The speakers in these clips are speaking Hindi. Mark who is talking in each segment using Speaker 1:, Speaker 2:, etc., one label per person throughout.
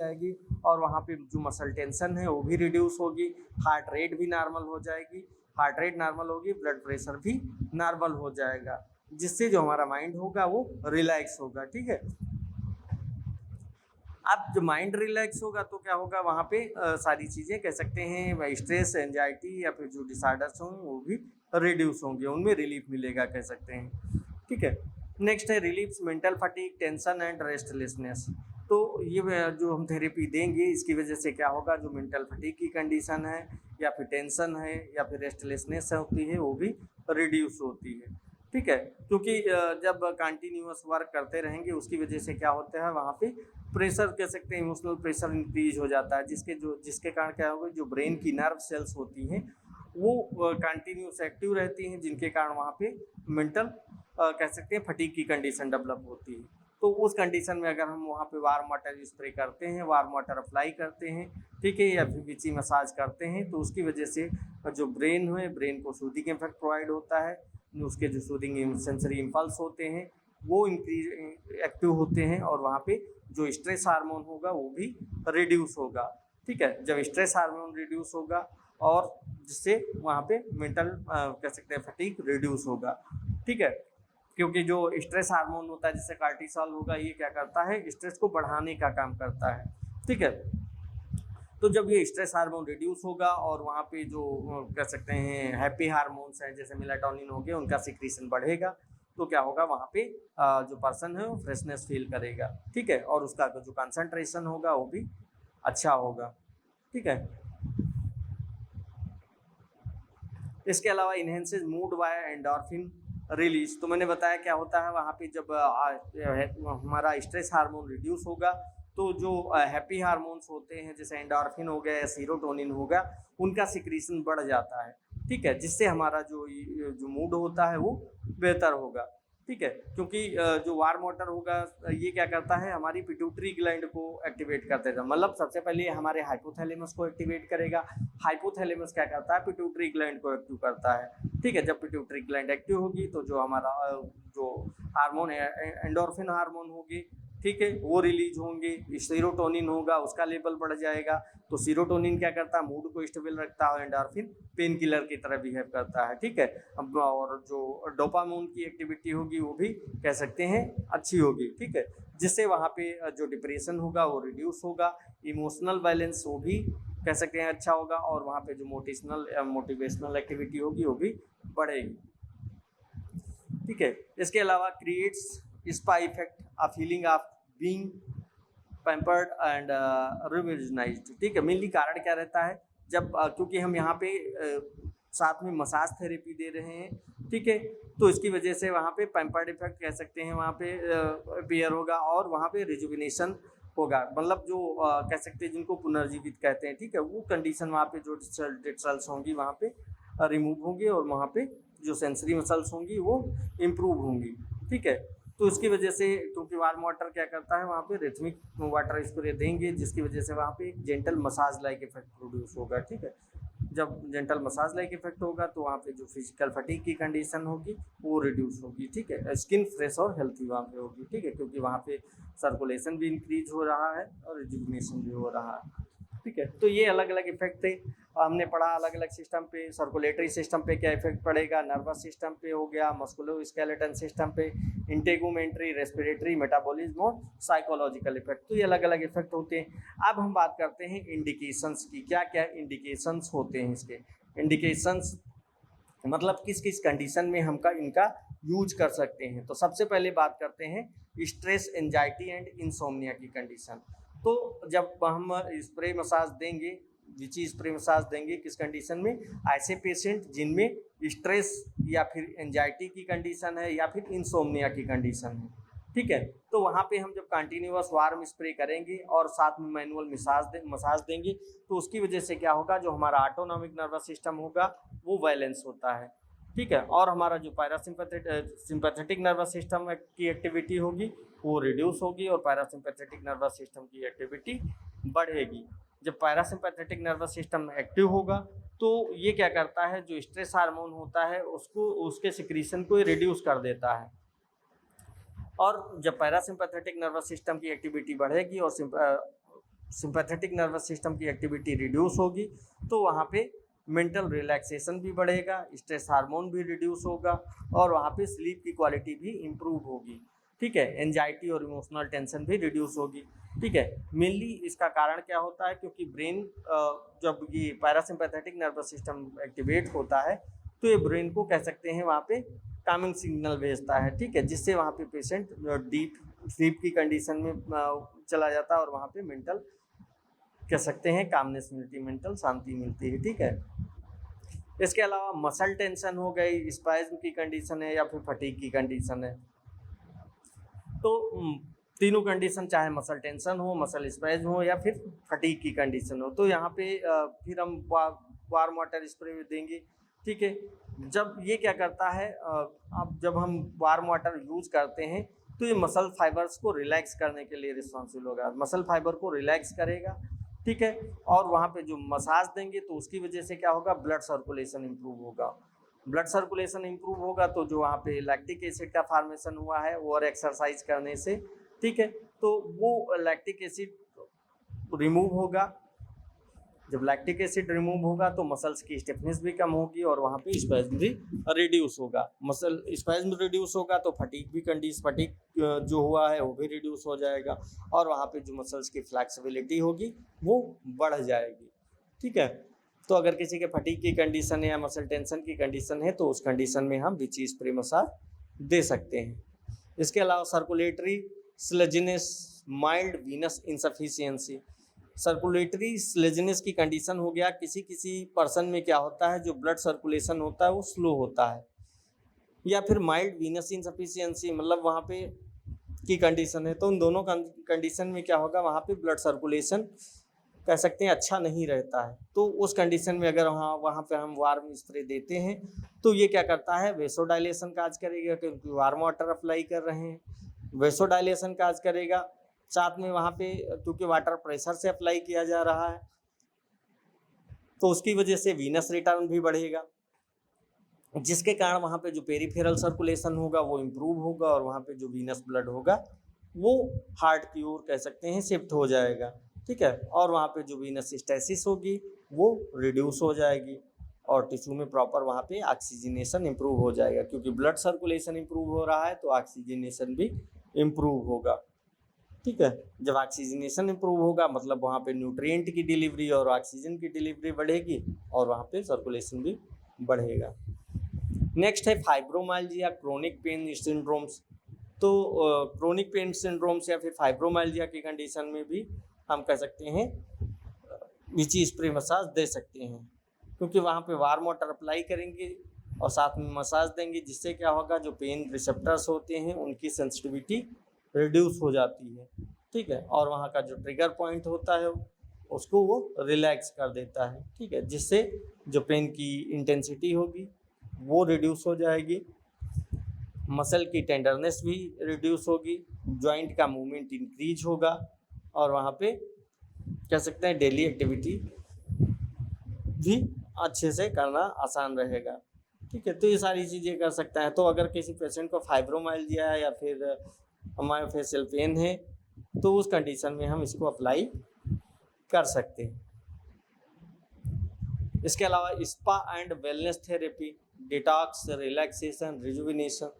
Speaker 1: जाएगी और वहाँ पे जो मसल टेंशन है वो भी रिड्यूस होगी, हार्ट रेट भी नॉर्मल हो जाएगी, हार्ट रेट नॉर्मल होगी, ब्लड प्रेशर भी नॉर्मल हो जाएगा, जिससे जो हमारा माइंड होगा वो रिलैक्स होगा। ठीक है, अब जो माइंड रिलैक्स होगा तो क्या होगा, वहाँ पे सारी चीज़ें कह सकते हैं, स्ट्रेस, एंजाइटी या फिर जो डिसऑर्डर्स होंगे वो भी रिड्यूस होंगे, उनमें रिलीफ मिलेगा कह सकते हैं। ठीक है, नेक्स्ट है reliefs mental fatigue, tension and restlessness. तो ये जो हम थेरेपी देंगे इसकी वजह से क्या होगा, जो मेंटल फटीग की कंडीशन है या फिर टेंशन है या फिर रेस्टलेसनेस होती है वो भी रिड्यूस होती है। ठीक है, क्योंकि जब कंटिन्यूअस वर्क करते रहेंगे उसकी वजह से क्या होता है, वहाँ पे प्रेशर कह सकते हैं, इमोशनल प्रेशर इंक्रीज हो जाता है, जिसके कारण क्या होगा, जो ब्रेन की नर्व सेल्स होती हैं वो कंटिन्यूस एक्टिव रहती हैं, जिनके कारण वहाँ पे मेंटल कह सकते हैं फटीग की कंडीशन डेवलप होती है। तो उस कंडीशन में अगर हम वहाँ पे वार्म वाटर स्प्रे करते हैं, वार्म वाटर अप्लाई करते हैं, ठीक है, या फिर विची मसाज करते हैं, तो उसकी वजह से जो ब्रेन है, ब्रेन को सूदिंग इफेक्ट प्रोवाइड होता है, उसके जो सूदिंग सेंसरी इम्पल्स होते हैं वो इंक्रीज एक्टिव होते हैं और वहाँ पे जो स्ट्रेस हार्मोन होगा वो भी रिड्यूस होगा। ठीक है, जब स्ट्रेस हार्मोन रिड्यूस होगा और जिससे वहाँ पे मेंटल कह सकते हैं फटीग रिड्यूस होगा। ठीक है, क्योंकि जो स्ट्रेस हार्मोन होता है जिससे कार्टिसोल होगा, ये क्या करता है, स्ट्रेस को बढ़ाने का काम करता है। ठीक है, तो जब ये स्ट्रेस हार्मोन रिड्यूस होगा और वहाँ पे जो कह सकते हैं हैप्पी हार्मोन्स हैं जैसे मेलाटोनिन हो गया, उनका सिक्रीशन बढ़ेगा, तो क्या होगा, वहाँ पे जो पर्सन है वो फ्रेशनेस फील करेगा। ठीक है, और उसका जो कंसंट्रेशन होगा वो भी अच्छा होगा। ठीक है, इसके अलावा enhances mood by endorphin release. तो मैंने बताया क्या होता है, वहाँ पे जब हमारा स्ट्रेस हार्मोन रिड्यूस होगा तो जो हैप्पी हार्मोन्स होते हैं जैसे एंडोर्फिन हो गया या सीरोटोनिन होगा, उनका सिक्रीशन बढ़ जाता है। ठीक है, जिससे हमारा जो मूड होता है वो बेहतर होगा। ठीक है, क्योंकि जो वार्म वाटर होगा ये क्या करता है, हमारी पिट्यूटरी ग्लैंड को एक्टिवेट कर देगा, मतलब सबसे पहले हमारे हाइपोथैलेमस को एक्टिवेट करेगा। हाइपोथैलेमस क्या करता है, पिट्यूटरी ग्लैंड को एक्टिव करता है। ठीक है, जब पिट्यूटरी ग्लैंड एक्टिव होगी तो जो हमारा जो हार्मोन है, एंडोर्फिन हार्मोन होगी, ठीक है, वो रिलीज होंगे, सीरोटोनिन होगा उसका लेवल बढ़ जाएगा। तो सीरोटोनिन क्या करता है, मूड को स्टेबल रखता है, एंडोर्फिन पेन किलर की तरह बिहेव करता है। ठीक है, और जो डोपामाइन की एक्टिविटी होगी वो भी कह सकते हैं अच्छी होगी। ठीक है, जिससे वहाँ पे जो डिप्रेशन होगा वो रिड्यूस होगा, इमोशनल बैलेंस वो भी कह सकते हैं अच्छा होगा, और वहाँ पे जो मोटिवेशनल एक्टिविटी होगी वो भी बढ़ेगी। ठीक है, इसके अलावा creates spa effect, a feeling of being pampered and revitalised. ठीक है, मेनली कारण क्या रहता है, जब क्योंकि हम यहाँ पे साथ में मसाज थेरेपी दे रहे हैं, ठीक है, तो इसकी वजह से वहाँ पे पैम्पर्ड इफेक्ट कह सकते हैं वहाँ पे अपीयर होगा और वहाँ पे रिजुविनेशन होगा, मतलब जो कह सकते हैं जिनको पुनर्जीवित कहते हैं। ठीक है, वो कंडीशन वहाँ पे जो डेड सेल्स होंगी वहाँ पे रिमूव होंगी और वहाँ पे जो सेंसरी मसल्स होंगी वो इम्प्रूव होंगी। ठीक है, तो इसकी वजह से, क्योंकि वार्म वाटर क्या करता है, वहाँ पे रिथमिक वाटर स्प्रे देंगे जिसकी वजह से वहाँ पे gentle massage like effect produce होगा। ठीक है, जब जेंटल मसाज लाइक इफेक्ट होगा तो वहाँ पे जो फिजिकल फटीग की कंडीशन होगी वो रिड्यूस होगी। ठीक है, स्किन फ्रेश और हेल्थी वहाँ पे होगी। ठीक है, क्योंकि वहाँ पे सर्कुलेशन भी इंक्रीज हो रहा है और रिजुविनेशन भी हो रहा है। ठीक है, तो ये अलग अलग इफेक्ट थे, हमने पढ़ा अलग अलग सिस्टम पे, सर्कुलेटरी सिस्टम पे क्या इफेक्ट पड़ेगा, नर्वस सिस्टम पे हो गया, मस्कुलोस्केलेटन सिस्टम पे, इंटेगुमेंट्री, रेस्पिरेटरी, मेटाबॉलिज्म और साइकोलॉजिकल इफेक्ट। तो ये अलग अलग इफेक्ट होते हैं। अब हम बात करते हैं इंडिकेशंस की, क्या क्या इंडिकेशंस होते हैं इसके। इंडिकेशंस मतलब किस किस कंडीशन में हम इनका यूज कर सकते हैं। तो सबसे पहले बात करते हैं स्ट्रेस, एंजाइटी एंड इंसोम्निया की कंडीशन। तो जब हम स्प्रे मसाज देंगे, विची स्प्रे मसाज देंगे किस कंडीशन में, ऐसे पेशेंट जिनमें स्ट्रेस या फिर एंजाइटी की कंडीशन है या फिर इंसोम्निया की कंडीशन है। ठीक है, तो वहाँ पे हम जब कंटिन्यूअस वार्म स्प्रे करेंगे और साथ में मैनुअल मसाज देंगे तो उसकी वजह से क्या होगा, जो हमारा ऑटोनॉमिक नर्वस सिस्टम होगा वो बैलेंस होता है। ठीक है, और हमारा जो सिंपैथेटिक नर्वस सिस्टम की एक्टिविटी होगी वो रिड्यूस होगी और पैरासिम्पैथेटिक नर्वस सिस्टम की एक्टिविटी बढ़ेगी। जब पैरासिम्पैथेटिक नर्वस सिस्टम एक्टिव होगा तो ये क्या करता है, जो स्ट्रेस हार्मोन होता है उसको, उसके सिक्रीशन को रिड्यूस कर देता है। और जब पैरासिम्पैथेटिक नर्वस सिस्टम की एक्टिविटी बढ़ेगी और सिंपैथेटिक नर्वस सिस्टम की एक्टिविटी रिड्यूस होगी तो वहाँ पे मेंटल रिलैक्सेशन भी बढ़ेगा, स्ट्रेस हार्मोन भी रिड्यूस होगा और वहाँ पे स्लीप की क्वालिटी भी इम्प्रूव होगी। ठीक है, एंजाइटी और इमोशनल टेंशन भी रिड्यूस होगी। ठीक है, मेनली इसका कारण क्या होता है, क्योंकि ब्रेन जब ये पैरासिम्पैथेटिक नर्वस सिस्टम एक्टिवेट होता है तो ये ब्रेन को कह सकते हैं वहाँ पे कामिंग सिग्नल भेजता है। ठीक है, जिससे वहाँ पे पेशेंट डीप स्लीप की कंडीशन में चला जाता है और वहाँ पे मेंटल कह सकते हैं कामनेस मिलती, मेंटल शांति मिलती है। ठीक है, इसके अलावा मसल टेंशन हो गई, स्पाज्म की कंडीशन है या फिर फटीग की कंडीशन है, तो तीनों कंडीशन चाहे मसल टेंशन हो, मसल स्पैज्म हो या फिर फटीग की कंडीशन हो, तो यहाँ पे फिर हम वार्म वाटर स्प्रे देंगे। ठीक है, जब ये क्या करता है, अब जब हम वार्म वाटर यूज करते हैं तो ये मसल फाइबर्स को रिलैक्स करने के लिए रिस्पॉन्सिबल होगा, मसल फाइबर को रिलैक्स करेगा। ठीक है, और वहाँ पे जो मसाज देंगे तो उसकी वजह से क्या होगा, ब्लड सर्कुलेशन इम्प्रूव होगा। ब्लड सर्कुलेशन इम्प्रूव होगा तो जो वहाँ पे लैक्टिक एसिड का फॉर्मेशन हुआ है वो और एक्सरसाइज करने से, ठीक है, तो वो लैक्टिक एसिड रिमूव होगा। जब लैक्टिक एसिड रिमूव होगा तो मसल्स की स्टिफनेस भी कम होगी और वहाँ पे स्पैज्म भी रिड्यूस होगा। मसल स्पैज्म रिड्यूस होगा तो फटीग जो हुआ है वो भी रिड्यूस हो जाएगा और वहाँ पे जो मसल्स की फ्लेक्सिबिलिटी होगी वो बढ़ जाएगी। ठीक है, तो अगर किसी के फटीग की कंडीशन है या मसल टेंशन की कंडीशन है तो उस कंडीशन में हम विची स्प्रे मसाज दे सकते हैं। इसके अलावा circulatory sluggishness, mild venous insufficiency. Circulatory sluggishness की कंडीशन हो गया, किसी किसी पर्सन में क्या होता है, जो ब्लड सर्कुलेशन होता है वो स्लो होता है, या फिर माइल्ड वीनस इनसफिशियंसी मतलब वहाँ पे की कंडीशन है, तो उन दोनों कंडीशन में क्या होगा, वहाँ पे ब्लड सर्कुलेशन कह सकते हैं अच्छा नहीं रहता है। तो उस कंडीशन में अगर वहाँ पे हम वार्म स्प्रे देते हैं तो ये क्या करता है, वेसोडाइलेशन काज करेगा, क्योंकि वार्म वाटर अप्लाई कर रहे हैं, वेसोडाइलेशन काज करेगा। साथ में वहाँ पे क्योंकि वाटर प्रेशर से अप्लाई किया जा रहा है तो उसकी वजह से वीनस रिटर्न भी बढ़ेगा, जिसके कारण वहाँ पे जो पेरिफेरल सर्कुलेशन होगा वो इम्प्रूव होगा और वहाँ पे जो वीनस ब्लड होगा वो हार्ट की ओर कह सकते हैं शिफ्ट हो जाएगा। ठीक है, और वहाँ पे जो वीनस स्टेसिस होगी वो रिड्यूस हो जाएगी और टिश्यू में प्रॉपर वहाँ पे ऑक्सीजनेशन इम्प्रूव हो जाएगा, क्योंकि ब्लड सर्कुलेशन इम्प्रूव हो रहा है तो ऑक्सीजनेशन भी इम्प्रूव होगा। ठीक है, जब ऑक्सीजनेशन इम्प्रूव होगा मतलब वहाँ पे न्यूट्रिएंट की डिलीवरी और ऑक्सीजन की डिलीवरी बढ़ेगी और वहाँ पे सर्कुलेशन भी बढ़ेगा। नेक्स्ट है फाइब्रोमाइल्जिया, क्रोनिक पेन सिंड्रोम्स। तो क्रोनिक पेन सिंड्रोम्स या फिर फाइब्रोमाइल्जिया की कंडीशन में भी हम कह सकते हैं विची स्प्रे मसाज दे सकते हैं, क्योंकि वहाँ पे वार्म वाटर अप्लाई करेंगे और साथ में मसाज देंगे, जिससे क्या होगा, जो पेन रिसेप्टर्स होते हैं उनकी सेंसिटिविटी रिड्यूस हो जाती है। ठीक है, और वहाँ का जो ट्रिगर पॉइंट होता है उसको वो रिलैक्स कर देता है। ठीक है, जिससे जो पेन की इंटेंसिटी होगी वो रिड्यूस हो जाएगी, मसल की टेंडरनेस भी रिड्यूस होगी, जॉइंट का मूवमेंट इंक्रीज होगा और वहाँ पे कह सकते हैं डेली एक्टिविटी भी अच्छे से करना आसान रहेगा। ठीक है, तो ये सारी चीज़ें कर सकता है। तो अगर किसी पेशेंट को फाइब्रोमाइल्जिया है या फिर मायोफेशियल पेन है तो उस कंडीशन में हम इसको अप्लाई कर सकते हैं। इसके अलावा spa and wellness therapy, detox, relaxation, rejuvenation.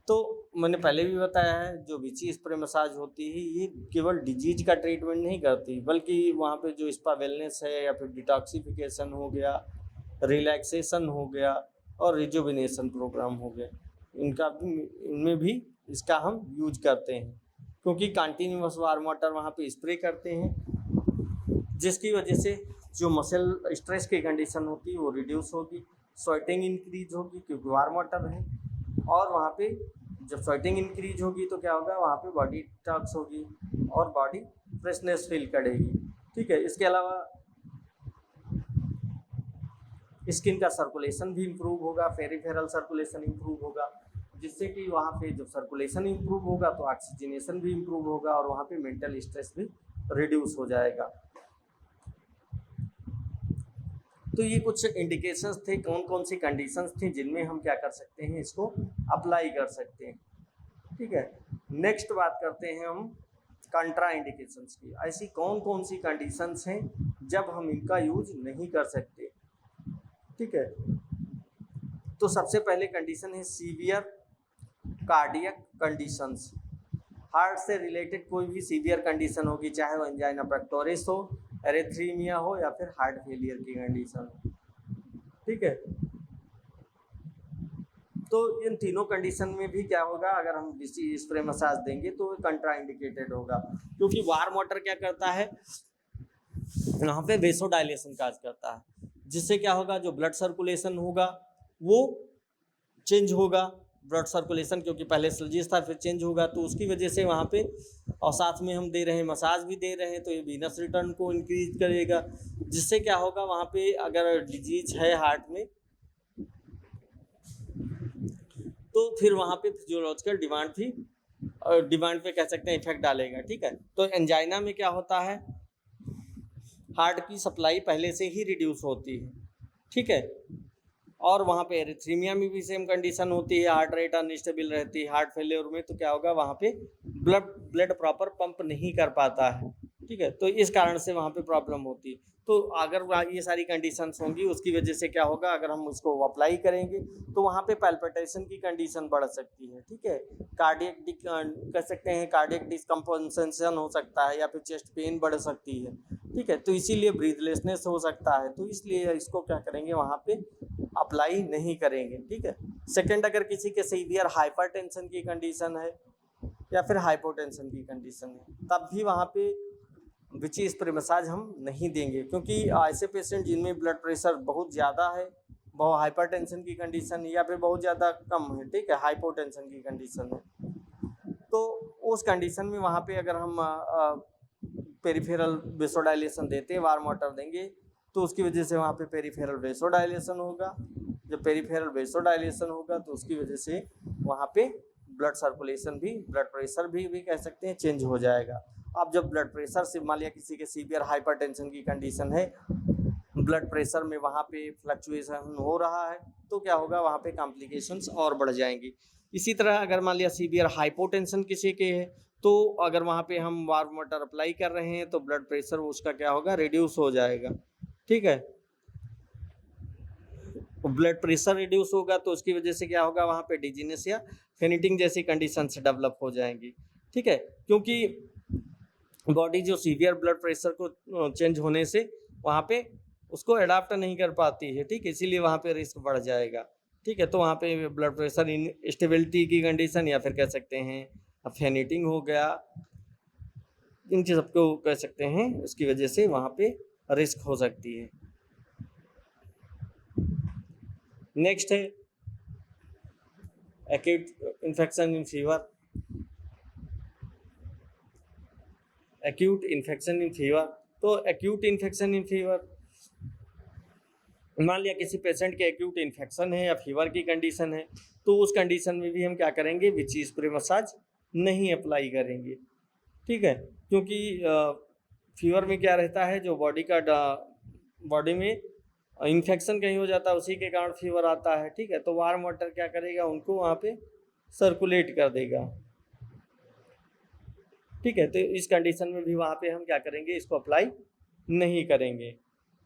Speaker 1: तो मैंने पहले भी बताया है, जो विची स्प्रे मसाज होती है ये केवल डिजीज का ट्रीटमेंट नहीं करती, बल्कि वहाँ पे जो स्पा वेलनेस है या फिर डिटॉक्सिफिकेशन हो गया, रिलैक्सेशन हो गया और रिजुविनेशन प्रोग्राम हो गया, इनमें भी इसका हम यूज करते हैं, क्योंकि कंटिन्यूअस वार्म वाटर वहाँ पे स्प्रे करते हैं, जिसकी वजह से जो मसल स्ट्रेस की कंडीशन होती है वो रिड्यूस होगी, स्वेटिंग इंक्रीज होगी क्योंकि वार्म वाटर है, और वहाँ पे जब स्वेटिंग इंक्रीज होगी तो क्या होगा, वहाँ पे बॉडी डिटॉक्स होगी और बॉडी फ्रेशनेस फील करेगी। ठीक है, इसके अलावा स्किन का सर्कुलेशन भी इम्प्रूव होगा, पेरिफेरल सर्कुलेशन इम्प्रूव होगा, जिससे कि वहाँ पे जब सर्कुलेशन इम्प्रूव होगा तो ऑक्सीजनेशन भी इम्प्रूव होगा और वहाँ पे मेंटल स्ट्रेस भी रिड्यूस हो जाएगा। तो ये कुछ इंडिकेशंस थे, कौन कौन सी कंडीशंस थी जिनमें हम क्या कर सकते हैं, इसको अप्लाई कर सकते हैं। ठीक है, नेक्स्ट बात करते हैं हम कंट्रा इंडिकेशंस की। ऐसी कौन कौन सी कंडीशंस हैं जब हम इनका यूज नहीं कर सकते, ठीक है। तो सबसे पहले कंडीशन है सीवियर कार्डियक कंडीशंस। हार्ट से रिलेटेड कोई भी सीवियर कंडीशन होगी, चाहे वो एंजाइना पेक्टोरिस हो, एरिथ्रीमिया हो या फिर हार्ट फेलियर की कंडीशन हो, ठीक है। तो इन तीनों कंडीशन में भी क्या होगा, अगर हम स्प्रे मसाज देंगे तो कंट्रा इंडिकेटेड होगा, क्योंकि वार्म वाटर क्या करता है, यहाँ पे वेसोडाइलेशन काज करता है, जिससे क्या होगा, जो ब्लड सर्कुलेशन होगा वो चेंज होगा। ब्लड सर्कुलेशन क्योंकि पहले स्लजिश था, फिर चेंज होगा, तो उसकी वजह से वहाँ पे, और साथ में हम दे रहे हैं मसाज भी दे रहे हैं, तो ये वीनस रिटर्न को इंक्रीज करेगा, जिससे क्या होगा, वहाँ पे अगर डिजीज है हार्ट में तो फिर वहाँ पे फिजियोलॉजिकल डिमांड पे कह सकते हैं इफेक्ट डालेगा, ठीक है। तो एंजाइना में क्या होता है, हार्ट की सप्लाई पहले से ही रिड्यूस होती है, ठीक है। और वहाँ पे एरिथ्रीमिया में भी सेम कंडीशन होती है, हार्ट रेट अनस्टेबल रहती है। हार्ट फेलियर में तो क्या होगा, वहाँ पे ब्लड प्रॉपर पंप नहीं कर पाता है, ठीक है। तो इस कारण से वहाँ पे प्रॉब्लम होती है। तो अगर ये सारी कंडीशंस होंगी, उसकी वजह से क्या होगा, अगर हम उसको अप्लाई करेंगे तो वहाँ पे पैल्पिटेशन की कंडीशन बढ़ सकती है, ठीक है। कार्डियक कह सकते हैं कार्डियक डिस्कम्पनसेशन हो सकता है, या फिर चेस्ट पेन बढ़ सकती है, ठीक है। तो इसीलिए ब्रीथलेसनेस हो सकता है, तो इसलिए इसको क्या करेंगे, वहाँ पे अप्लाई नहीं करेंगे, ठीक है। सेकंड, अगर किसी के सीवियर हाइपरटेंशन की कंडीशन है या फिर हाइपोटेंशन की कंडीशन है, तब भी वहाँ पे विची स्प्रे मसाज हम नहीं देंगे, क्योंकि ऐसे पेशेंट जिनमें ब्लड प्रेशर बहुत ज़्यादा है, बहुत हाइपरटेंशन की कंडीशन या फिर बहुत ज़्यादा कम है, ठीक है, हाइपोटेंशन की कंडीशन है, तो उस कंडीशन में वहाँ पे अगर हम पेरिफेरल वेसोडाइलेशन देते हैं, वार्म वाटर देंगे, तो उसकी वजह से वहाँ पे पेरिफेरल वेसोडाइलेशन होगा। जब पेरिफेरल वेसोडाइलेशन होगा तो उसकी वजह से वहाँ पे ब्लड सर्कुलेशन भी, ब्लड प्रेशर भी कह सकते हैं, चेंज हो जाएगा। अब जब ब्लड प्रेशर से, मान लिया किसी के सीवियर हाइपरटेंशन की कंडीशन है, ब्लड प्रेशर में वहाँ पे फ्लक्चुएशन हो रहा है, तो क्या होगा, वहाँ पे कॉम्प्लिकेशंस और बढ़ जाएंगी। इसी तरह अगर मान लिया सीवियर हाइपोटेंशन किसी के है, तो अगर वहाँ पे हम वार्म वाटर अप्लाई कर रहे हैं तो ब्लड प्रेशर उसका क्या होगा, रिड्यूस हो जाएगा, ठीक है। ब्लड प्रेशर रिड्यूस होगा तो उसकी वजह से क्या होगा, वहाँ पे डिजीनेस या फेनिटिंग जैसी कंडीशंस डेवलप हो जाएंगी, ठीक है। क्योंकि बॉडी जो सीवियर ब्लड प्रेशर को चेंज होने से वहाँ पे उसको अडाप्ट नहीं कर पाती है, ठीक है, इसीलिए वहाँ पे रिस्क बढ़ जाएगा, ठीक है। तो वहाँ पे ब्लड प्रेशर इंस्टेबिलिटी की कंडीशन, या फिर कह सकते हैं फेनिटिंग हो गया, इन सबको कह सकते हैं, उसकी वजह से वहाँ पे रिस्क हो सकती है। नेक्स्ट है acute infection in fever. Acute infection in fever, तो एक्यूट इन्फेक्शन इन फीवर, मान लिया किसी पेशेंट के एक्यूट इन्फेक्शन है या फीवर की कंडीशन है, तो उस कंडीशन में भी हम क्या करेंगे, विची स्प्रे मसाज नहीं अप्लाई करेंगे, ठीक है। क्योंकि फीवर में क्या रहता है, जो बॉडी में इन्फेक्शन कहीं हो जाता है, उसी के कारण फीवर आता है, ठीक है। तो वार्म वाटर क्या करेगा, उनको वहाँ पे सर्कुलेट कर देगा, ठीक है। तो इस कंडीशन में भी वहाँ पे हम क्या करेंगे, इसको अप्लाई नहीं करेंगे,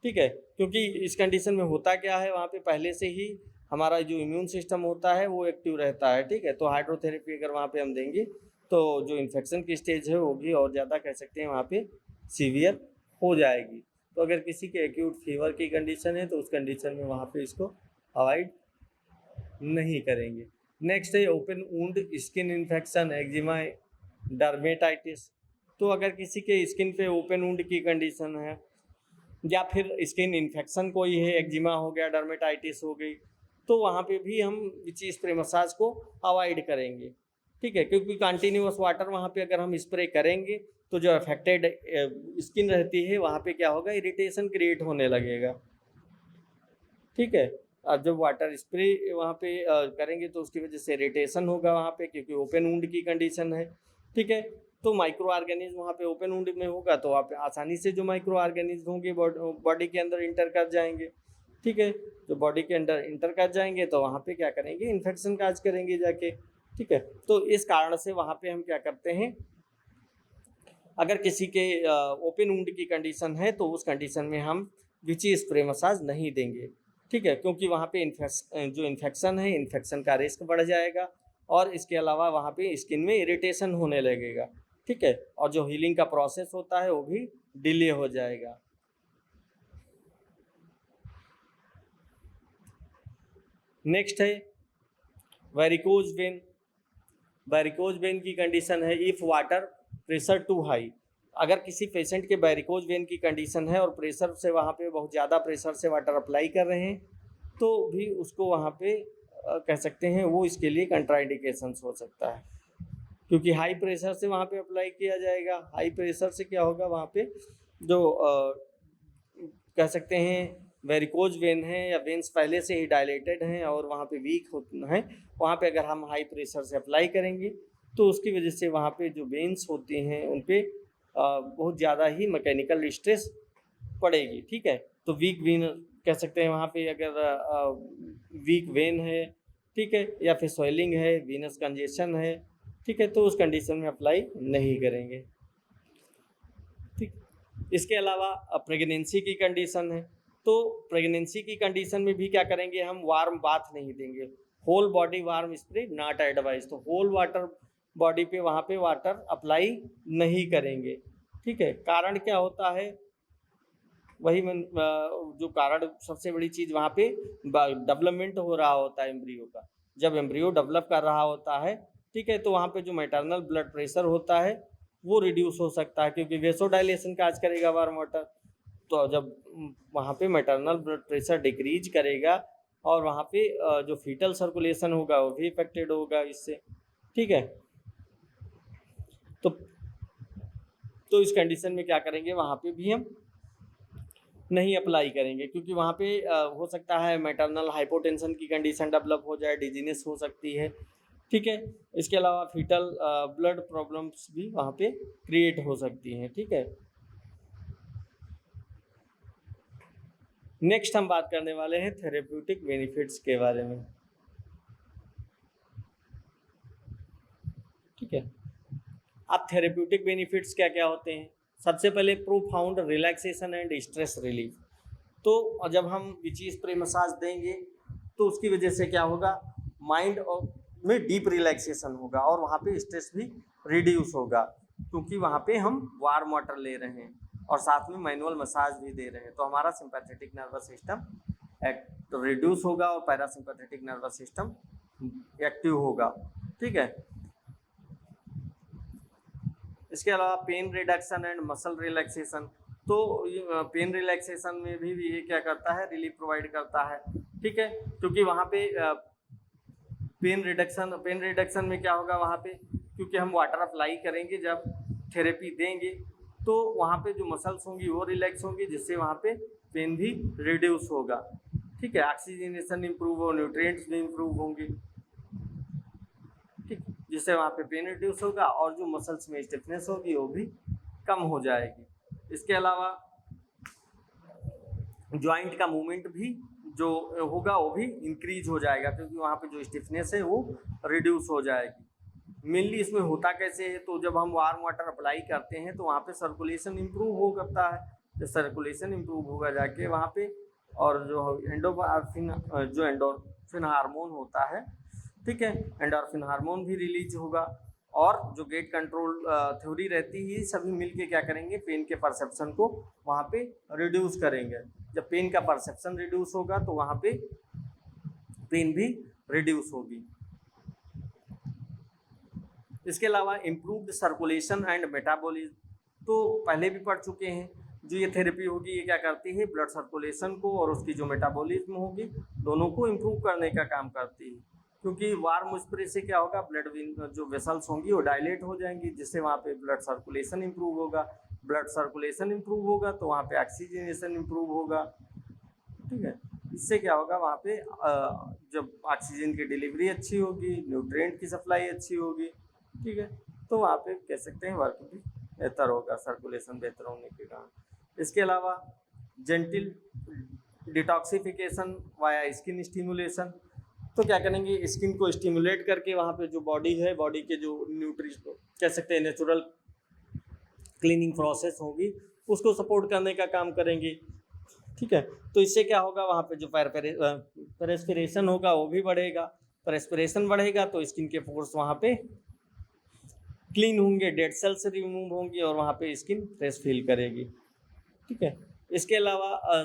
Speaker 1: ठीक है। क्योंकि इस कंडीशन में होता क्या है, वहाँ पे पहले से ही हमारा जो इम्यून सिस्टम होता है वो एक्टिव रहता है, ठीक है। तो हाइड्रोथेरेपी अगर वहाँ पे हम देंगे तो जो इन्फेक्शन की स्टेज है वो भी और ज़्यादा कह सकते हैं वहाँ पे सीवियर हो जाएगी। तो अगर किसी के एक्यूट फीवर की कंडीशन है तो उस कंडीशन में वहाँ पे इसको अवॉइड नहीं करेंगे। नेक्स्ट है open wound skin infection, eczema, dermatitis. तो अगर किसी के स्किन पे ओपन वुंड की कंडीशन है या फिर स्किन इन्फेक्शन कोई है, एक्जिमा हो गया, डर्मेटाइटिस हो गई, तो वहाँ पे भी हम विची स्प्रे मसाज को अवॉइड करेंगे, ठीक है। क्योंकि कंटिन्यूअस वाटर वहाँ पे अगर हम स्प्रे करेंगे तो जो अफेक्टेड स्किन रहती है वहाँ पे क्या होगा, इरिटेशन क्रिएट होने लगेगा, ठीक है। अब जब वाटर स्प्रे वहाँ पे करेंगे तो उसकी वजह से इरिटेशन होगा वहाँ पे, क्योंकि ओपन वुंड की कंडीशन है, ठीक है। तो माइक्रो ऑर्गेनिज्म वहाँ पे ओपन वुंड में होगा तो आप आसानी से जो माइक्रो ऑर्गेनिज्म होंगे बॉडी के अंदर इंटर कर जाएंगे, ठीक है। तो बॉडी के अंदर इंटर कर जाएंगे तो वहाँ पे क्या करेंगे, इन्फेक्शन काज करेंगे जाके, ठीक है। तो इस कारण से वहाँ पे हम क्या करते हैं, अगर किसी के ओपन वुंड की कंडीशन है तो उस कंडीशन में हम विची स्प्रे मसाज नहीं देंगे, ठीक है, क्योंकि वहाँ पे जो इन्फेक्शन है, इन्फेक्शन का रिस्क बढ़ जाएगा और इसके अलावा वहाँ पे स्किन में इरिटेशन होने लगेगा, ठीक है, और जो हीलिंग का प्रोसेस होता है वो भी डिले हो जाएगा। नेक्स्ट है वेरिकोज वेन। वेरिकोज वेन की कंडीशन है if water pressure too high. अगर किसी पेशेंट के वेरिकोज वेन की कंडीशन है और प्रेशर से वहाँ पे बहुत ज़्यादा प्रेशर से वाटर अप्लाई कर रहे हैं तो भी उसको वहाँ पे कह सकते हैं वो इसके लिए कंट्राइंडिकेशंस हो सकता है, क्योंकि हाई प्रेशर से वहाँ पे अप्लाई किया जाएगा। हाई प्रेशर से क्या होगा, वहाँ पे जो कह सकते हैं वेरिकोज वेन है या वेन्स पहले से ही डायलेटेड हैं और वहाँ पे वीक हैं, वहाँ पे अगर हम हाई प्रेशर से अप्लाई करेंगे तो उसकी वजह से वहाँ पे जो वेन्स होती हैं उन पे बहुत ज़्यादा ही मैकेनिकल स्ट्रेस पड़ेगी, ठीक है। तो वीक वेन कह सकते हैं वहाँ पे अगर वीक वेन है, ठीक है, या फिर स्वेलिंग है, वीनस कंजेशन है, ठीक है, तो उस कंडीशन में अप्लाई नहीं करेंगे, ठीक। इसके अलावा प्रेगनेंसी की कंडीशन है, तो प्रेगनेंसी की कंडीशन में भी क्या करेंगे, हम वार्म बाथ नहीं देंगे। Whole body warm spray not advise, तो होल वाटर बॉडी पे वहाँ पे वाटर अप्लाई नहीं करेंगे, ठीक है। कारण क्या होता है, वही जो कारण सबसे बड़ी चीज़ वहाँ पे डेवलपमेंट हो रहा होता है एम्ब्रियो का। जब एम्ब्रियो डेवलप कर रहा होता है, ठीक है, तो वहाँ पे जो मैटरनल ब्लड प्रेशर होता है वो रिड्यूस हो सकता है, क्योंकि वेसोडाइलेशन काज करेगा वार्म वाटर। तो जब वहाँ पे मैटरनल ब्लड प्रेशर डिक्रीज करेगा और वहाँ पे जो फीटल सर्कुलेशन होगा वो भी इफेक्टेड होगा इससे, ठीक है। तो इस कंडीशन में क्या करेंगे, वहाँ पे भी हम नहीं अप्लाई करेंगे, क्योंकि वहाँ पे हो सकता है मैटरनल हाइपोटेंशन की कंडीशन डेवलप हो जाए, डिजीनेस हो सकती है, ठीक है। इसके अलावा फीटल ब्लड प्रॉब्लम्स भी वहाँ पे क्रिएट हो सकती हैं, ठीक है। नेक्स्ट हम बात करने वाले हैं थेरेप्यूटिक बेनिफिट्स के बारे में, ठीक है। अब थेरेप्यूटिक बेनिफिट्स क्या क्या होते हैं। सबसे पहले profound relaxation and stress relief. तो जब हम विची स्प्रे मसाज देंगे तो उसकी वजह से क्या होगा, माइंड और में डीप रिलैक्सेशन होगा और वहाँ पे स्ट्रेस भी रिड्यूस होगा, क्योंकि वहाँ पे हम वार्म वाटर ले रहे हैं और साथ में मैनुअल मसाज भी दे रहे हैं। तो हमारा सिंपैथेटिक नर्वस सिस्टम रिड्यूस होगा और पैरासिम्पैथेटिक नर्वस सिस्टम एक्टिव होगा, ठीक है। इसके अलावा pain reduction and muscle relaxation. तो पेन रिलैक्सेशन में भी ये क्या करता है, रिलीफ प्रोवाइड करता है, ठीक है, क्योंकि वहाँ पे पेन रिडक्शन में क्या होगा, वहाँ पे क्योंकि हम वाटर अप्लाई करेंगे जब थेरेपी देंगे तो वहाँ पे जो मसल्स होंगी वो रिलैक्स होंगी, जिससे वहाँ पे पेन भी रिड्यूस होगा, ठीक है। ऑक्सीजनेशन इंप्रूव हो, न्यूट्रिएंट्स भी इंप्रूव होंगे, ठीक, जिससे वहाँ पे पेन रिड्यूस होगा और जो मसल्स में स्टिफनेस होगी वो भी कम हो जाएगी। इसके अलावा जॉइंट का मूवमेंट भी जो होगा वो भी इंक्रीज हो जाएगा, क्योंकि वहाँ पे जो स्टिफनेस है वो रिड्यूस हो जाएगी। मेनली इसमें होता कैसे है, तो जब हम वार्म वाटर अप्लाई करते हैं तो वहाँ पे सर्कुलेशन इंप्रूव हो करता है, तो सर्कुलेशन इंप्रूव होगा जाके वहाँ पे, और जो एंडोर्फिन हार्मोन होता है, ठीक है, एंडोर्फिन हार्मोन भी रिलीज होगा और जो गेट कंट्रोल थ्योरी रहती है, सभी मिलके क्या करेंगे, पेन के परसेप्शन को वहाँ पे रिड्यूस करेंगे। जब पेन का परसेप्शन रिड्यूस होगा तो वहाँ पे पेन भी रिड्यूस होगी। इसके अलावा इम्प्रूव्ड सर्कुलेशन एंड मेटाबॉलिज्म, तो पहले भी पढ़ चुके हैं। जो ये थेरेपी होगी ये क्या करती है, ब्लड सर्कुलेशन को और उसकी जो मेटाबॉलिज्म होगी दोनों को इम्प्रूव करने का काम करती है, क्योंकि वार्म स्प्रे से क्या होगा, ब्लड जो वेसल्स होंगी वो डायलेट हो जाएंगी, जिससे वहाँ पे ब्लड सर्कुलेशन इंप्रूव होगा। ब्लड सर्कुलेशन इंप्रूव होगा तो वहाँ पे ऑक्सीजनेशन इंप्रूव होगा, ठीक है। इससे क्या होगा, वहाँ पे जब ऑक्सीजन की डिलीवरी अच्छी होगी, न्यूट्रिएंट की सप्लाई अच्छी होगी, ठीक है, तो वहाँ पे कह सकते हैं वर्क भी बेहतर होगा, सर्कुलेशन बेहतर होने के कारण। इसके अलावा gentle detoxification via skin stimulation, तो क्या करेंगे, स्किन को स्टिमुलेट करके वहाँ पे जो बॉडी है, बॉडी के जो न्यूट्रिशन कह सकते हैं नेचुरल क्लीनिंग प्रोसेस होगी उसको सपोर्ट करने का काम करेंगे। ठीक है, तो इससे क्या होगा, वहाँ पे जो पेरेस्पिरेशन होगा वो भी बढ़ेगा। पेरेस्पिरेशन बढ़ेगा तो स्किन के पोर्स वहाँ पे क्लीन होंगे, डेड सेल्स रिमूव होंगी और वहाँ पे स्किन फ्रेश फील करेगी। ठीक है, इसके अलावा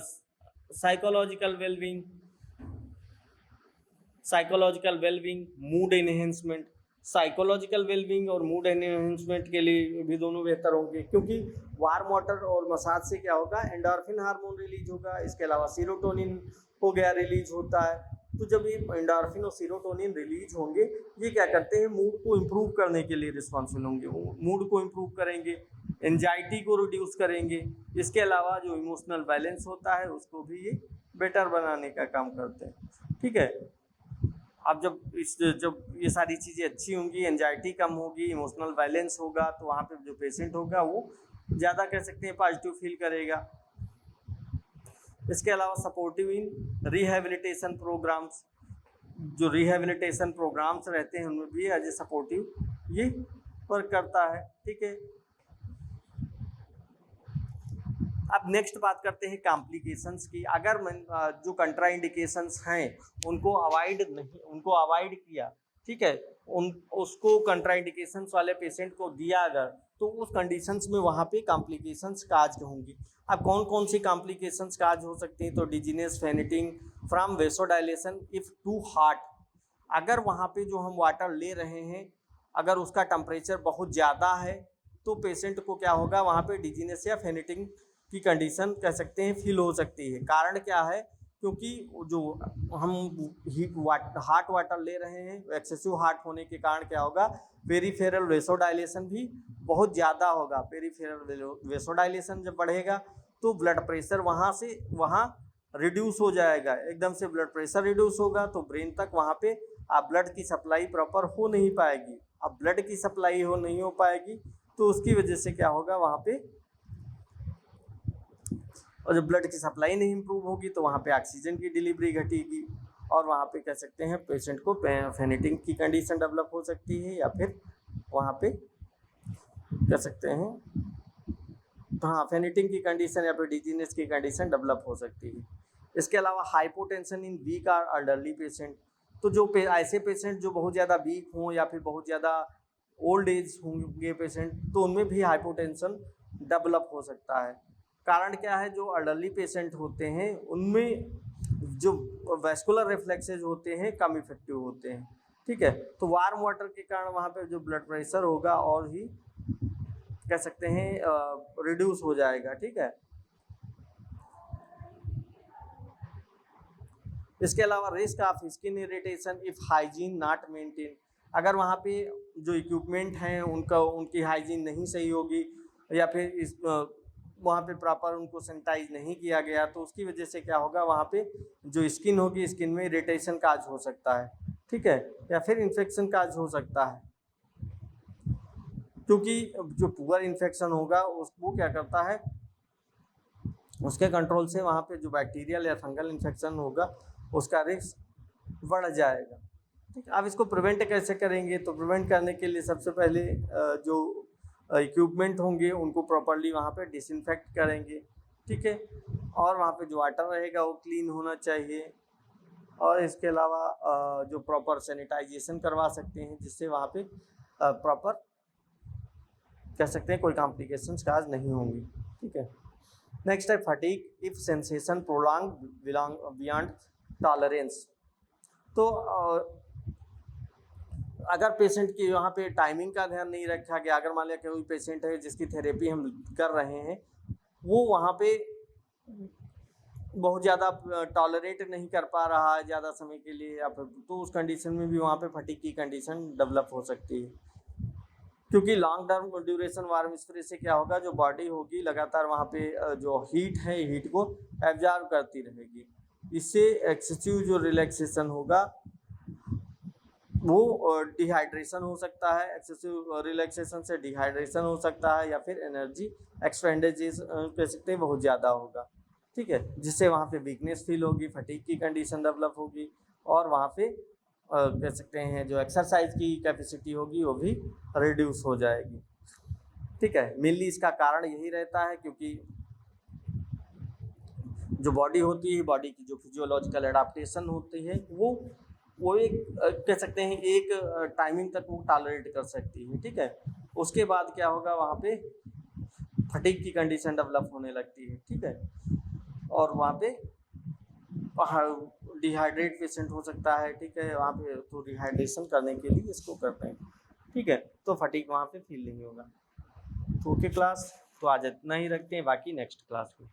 Speaker 1: psychological wellbeing, mood enhancement. Psychological wellbeing और मूड एनहेंसमेंट के लिए भी दोनों बेहतर होंगे, क्योंकि वार्म वाटर और मसाज से क्या होगा, एंडोर्फिन हार्मोन रिलीज होगा। इसके अलावा सीरोटोनिन हो गया रिलीज होता है। तो जब ये एंडोर्फिन और सीरोटोनिन रिलीज होंगे, ये क्या करते हैं, मूड को इम्प्रूव करने के लिए रिस्पॉन्सिबल होंगे, मूड को इम्प्रूव करेंगे, एंजाइटी को रिड्यूस करेंगे। इसके अलावा जो इमोशनल बैलेंस होता है उसको भी ये बेटर बनाने का काम करते हैं। ठीक है, अब जब ये सारी चीज़ें अच्छी होंगी, एंजाइटी कम होगी, इमोशनल बैलेंस होगा, तो वहाँ पे जो पेशेंट होगा वो ज़्यादा कह सकते हैं पॉजिटिव फील करेगा। इसके अलावा सपोर्टिव इन रिहेबिलिटेशन प्रोग्राम्स, जो रिहेबिलिटेशन प्रोग्राम्स रहते हैं उनमें भी एज ए सपोर्टिव ये वर्क करता है। ठीक है, अब नेक्स्ट बात करते हैं कॉम्प्लिकेशंस की। अगर जो कंट्राइंडिकेशंस हैं उनको अवॉइड किया, ठीक है, उसको कंट्राइंडिकेशंस वाले पेशेंट को दिया अगर, तो उस कंडीशंस में वहाँ पे कॉम्प्लिकेशंस काज होंगी। अब कौन कौन सी कॉम्प्लिकेशंस काज हो सकती हैं, तो dizziness, fainting from vasodilation if too hot. अगर वहाँ पे जो हम वाटर ले रहे हैं अगर उसका टेम्परेचर बहुत ज़्यादा है तो पेशेंट को क्या होगा, वहाँ पे डिजीनेस या फेनेटिंग की कंडीशन कह सकते हैं फील हो सकती है। कारण क्या है, क्योंकि जो हम हॉट वाटर ले रहे हैं, एक्सेसिव हॉट होने के कारण क्या होगा, पेरिफेरल वेसोडाइलेशन भी बहुत ज़्यादा होगा। पेरिफेरल वेसोडाइलेशन जब बढ़ेगा तो ब्लड प्रेशर वहाँ रिड्यूस हो जाएगा, एकदम से ब्लड प्रेशर रिड्यूस होगा तो ब्रेन तक वहाँ पे ब्लड की सप्लाई प्रॉपर हो नहीं पाएगी। अब ब्लड की सप्लाई नहीं हो पाएगी तो उसकी वजह से क्या होगा, वहाँ पे, और जब ब्लड की सप्लाई नहीं इम्प्रूव होगी तो वहाँ पे ऑक्सीजन की डिलीवरी घटेगी और वहाँ पे कह सकते हैं पेशेंट को फेनेटिंग की कंडीशन डेवलप हो सकती है, या फिर वहाँ पे कह सकते हैं, तो हाँ, फेनेटिंग की कंडीशन या फिर डिजीनेस की कंडीशन डेवलप हो सकती है। इसके अलावा हाइपोटेंशन इन वीक और एल्डरली पेशेंट, तो जो ऐसे पेशेंट जो बहुत ज़्यादा वीक हों या फिर बहुत ज़्यादा ओल्ड एज होंगे पेशेंट, तो उनमें भी हाइपोटेंशन डेवलप हो सकता है। कारण क्या है, जो एल्डरली पेशेंट होते हैं उनमें जो वैस्कुलर रिफ्लेक्सेस होते हैं कम इफेक्टिव होते हैं। ठीक है, तो वार्म वाटर के कारण वहाँ पे जो ब्लड प्रेशर होगा और ही कह सकते हैं रिड्यूस हो जाएगा। ठीक है, इसके अलावा risk of skin irritation if hygiene not maintain, अगर वहाँ पे जो इक्विपमेंट हैं उनकी हाइजीन नहीं सही होगी या फिर वहाँ पे प्रॉपर उनको सैनिटाइज नहीं किया गया तो उसकी वजह से क्या होगा, वहाँ पे जो स्किन होगी स्किन में इरिटेशन काज हो सकता है। ठीक है, या फिर इन्फेक्शन काज हो सकता है, क्योंकि जो पुअर इन्फेक्शन होगा वो क्या करता है, उसके कंट्रोल से वहाँ पे जो बैक्टीरियल या फंगल इन्फेक्शन होगा उसका रिस्क बढ़ जाएगा। ठीक है, अब इसको प्रिवेंट कैसे करेंगे, तो प्रिवेंट करने के लिए सबसे पहले जो इक्विपमेंट होंगे उनको प्रॉपर्ली वहाँ पे डिसइंफेक्ट करेंगे। ठीक है, और वहाँ पे जो वाटर रहेगा वो क्लीन होना चाहिए, और इसके अलावा जो प्रॉपर सैनिटाइजेशन करवा सकते हैं जिससे वहाँ पे प्रॉपर कह सकते हैं कोई कॉम्प्लिकेशंस काज नहीं होंगी। ठीक है, नेक्स्ट है fatigue if sensation prolong beyond tolerance, तो अगर पेशेंट की यहाँ पे टाइमिंग का ध्यान नहीं रखा गया, अगर मान लिया कोई पेशेंट है जिसकी थेरेपी हम कर रहे हैं वो वहाँ पे बहुत ज़्यादा टॉलरेट नहीं कर पा रहा है ज़्यादा समय के लिए, या फिर तो उस कंडीशन में भी वहाँ पे फटीग की कंडीशन डेवलप हो सकती है, क्योंकि long term duration warm spray से क्या होगा, जो बॉडी होगी लगातार वहाँ पे जो हीट है हीट को एब्जॉर्ब करती रहेगी। इससे एक्सेसिव जो रिलैक्सेशन होगा वो डिहाइड्रेशन हो सकता है, एक्सेसिव रिलैक्सेशन से डिहाइड्रेशन हो सकता है, या फिर एनर्जी एक्सपेंडिचर कह सकते हैं बहुत ज़्यादा होगा। ठीक है, जिससे वहाँ पे वीकनेस फील होगी, फटीग की कंडीशन डेवलप होगी, और वहाँ पे कह सकते हैं जो एक्सरसाइज की कैपेसिटी होगी वो भी रिड्यूस हो जाएगी। ठीक है। मेनली इसका कारण यही रहता है क्योंकि जो बॉडी होती है, बॉडी की जो फिजियोलॉजिकल एडाप्टेशन होती है वो एक कह सकते हैं एक टाइमिंग तक वो टॉलरेट कर सकती है, ठीक है। उसके बाद क्या होगा, वहाँ पे फटीग की कंडीशन डेवलप होने लगती है, ठीक है। और वहाँ पे डिहाइड्रेट पेशेंट हो सकता है, ठीक है। वहाँ पे तो डिहाइड्रेशन करने के लिए इसको करते हैं, ठीक है। तो फटीग वहाँ पे फील नहीं होगा। तो ओके क्लास, तो आज इतना ही रखते हैं, बाकी नेक्स्ट क्लास में।